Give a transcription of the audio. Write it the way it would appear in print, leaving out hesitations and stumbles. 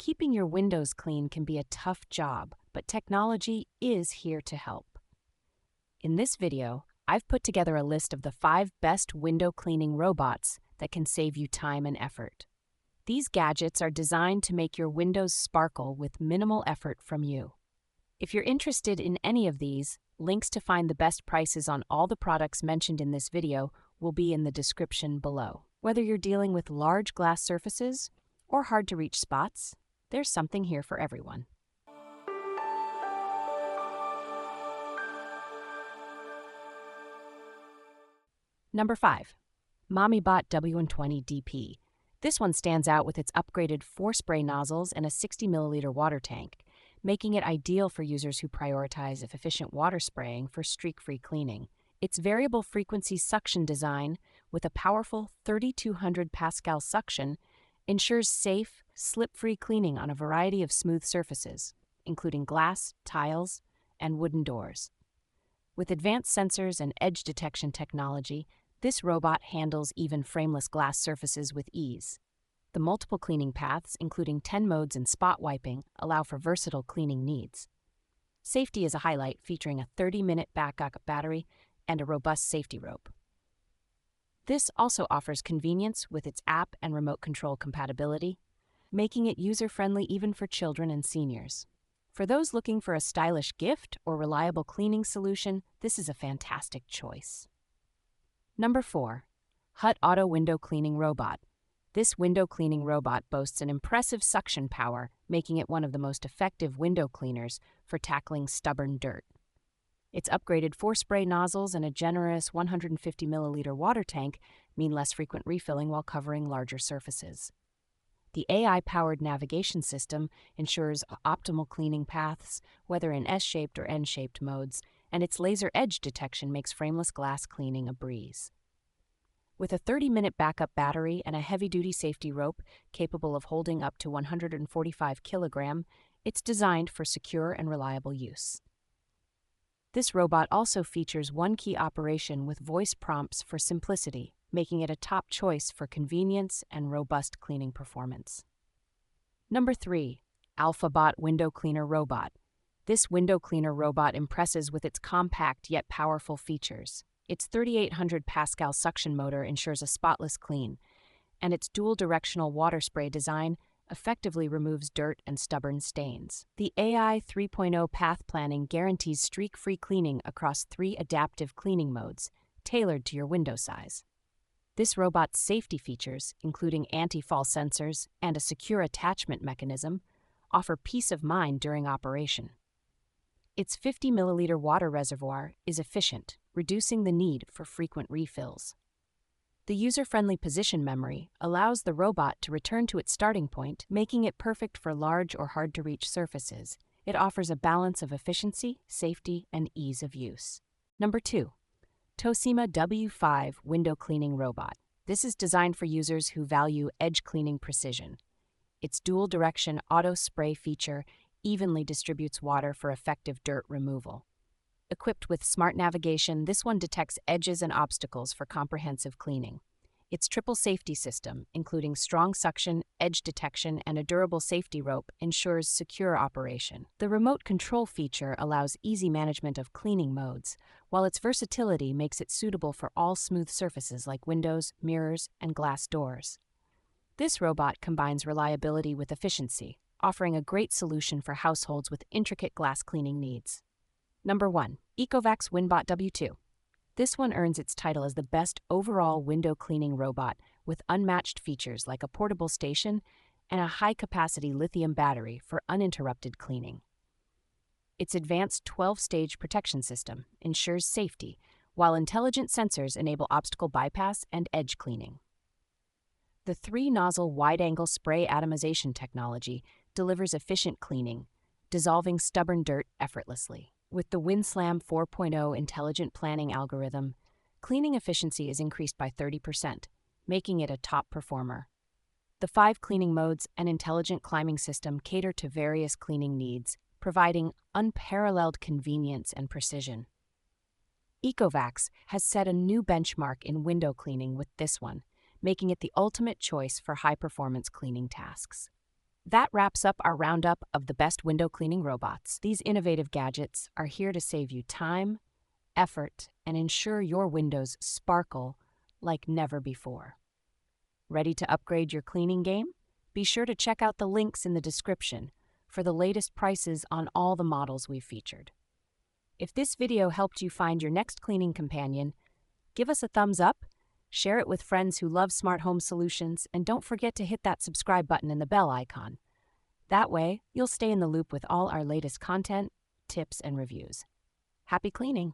Keeping your windows clean can be a tough job, but technology is here to help. In this video, I've put together a list of the 5 best window cleaning robots that can save you time and effort. These gadgets are designed to make your windows sparkle with minimal effort from you. If you're interested in any of these, links to find the best prices on all the products mentioned in this video will be in the description below. Whether you're dealing with large glass surfaces or hard-to-reach spots, there's something here for everyone. Number 5. MommyBot W20DP. This one stands out with its upgraded 4 spray nozzles and a 60 milliliter water tank, making it ideal for users who prioritize efficient water spraying for streak-free cleaning. Its variable frequency suction design with a powerful 3200 Pascal suction ensures safe, slip-free cleaning on a variety of smooth surfaces, including glass, tiles, and wooden doors. With advanced sensors and edge detection technology, this robot handles even frameless glass surfaces with ease. The multiple cleaning paths, including 10 modes and spot wiping, allow for versatile cleaning needs. Safety is a highlight, featuring a 30-minute backup battery and a robust safety rope. This also offers convenience with its app and remote control compatibility, making it user-friendly even for children and seniors. For those looking for a stylish gift or reliable cleaning solution, this is a fantastic choice. Number 4. Hut Auto Window Cleaning Robot. This window cleaning robot boasts an impressive suction power, making it one of the most effective window cleaners for tackling stubborn dirt. Its upgraded 4 spray nozzles and a generous 150 milliliter water tank mean less frequent refilling while covering larger surfaces. The AI-powered navigation system ensures optimal cleaning paths, whether in S-shaped or N-shaped modes, and its laser edge detection makes frameless glass cleaning a breeze. With a 30-minute backup battery and a heavy-duty safety rope capable of holding up to 145 kilograms, it's designed for secure and reliable use. This robot also features one-key operation with voice prompts for simplicity, making it a top choice for convenience and robust cleaning performance. Number 3. AlphaBot Window Cleaner Robot. This window cleaner robot impresses with its compact yet powerful features. Its 3800 Pascal suction motor ensures a spotless clean, and its dual-directional water spray design effectively removes dirt and stubborn stains. The AI 3.0 path planning guarantees streak-free cleaning across 3 adaptive cleaning modes, tailored to your window size. This robot's safety features, including anti-fall sensors and a secure attachment mechanism, offer peace of mind during operation. Its 50 milliliter water reservoir is efficient, reducing the need for frequent refills. The user-friendly position memory allows the robot to return to its starting point, making it perfect for large or hard-to-reach surfaces. It offers a balance of efficiency, safety, and ease of use. Number 2. Toshiba W5 Window Cleaning Robot. This is designed for users who value edge cleaning precision. Its dual-direction auto spray feature evenly distributes water for effective dirt removal. Equipped with smart navigation, this one detects edges and obstacles for comprehensive cleaning. Its triple safety system, including strong suction, edge detection, and a durable safety rope, ensures secure operation. The remote control feature allows easy management of cleaning modes, while its versatility makes it suitable for all smooth surfaces like windows, mirrors, and glass doors. This robot combines reliability with efficiency, offering a great solution for households with intricate glass cleaning needs. Number 1. Ecovacs WinBot W2. This one earns its title as the best overall window cleaning robot with unmatched features like a portable station and a high-capacity lithium battery for uninterrupted cleaning. Its advanced 12-stage protection system ensures safety, while intelligent sensors enable obstacle bypass and edge cleaning. The 3-nozzle wide-angle spray atomization technology delivers efficient cleaning, dissolving stubborn dirt effortlessly. With the WinSlam 4.0 intelligent planning algorithm, cleaning efficiency is increased by 30%, making it a top performer. The 5 cleaning modes and intelligent climbing system cater to various cleaning needs, providing unparalleled convenience and precision. Ecovacs has set a new benchmark in window cleaning with this one, making it the ultimate choice for high-performance cleaning tasks. That wraps up our roundup of the best window cleaning robots. These innovative gadgets are here to save you time, effort, and ensure your windows sparkle like never before. Ready to upgrade your cleaning game? Be sure to check out the links in the description for the latest prices on all the models we've featured. If this video helped you find your next cleaning companion, give us a thumbs up, share it with friends who love smart home solutions, and don't forget to hit that subscribe button and the bell icon. That way, you'll stay in the loop with all our latest content, tips, and reviews. Happy cleaning!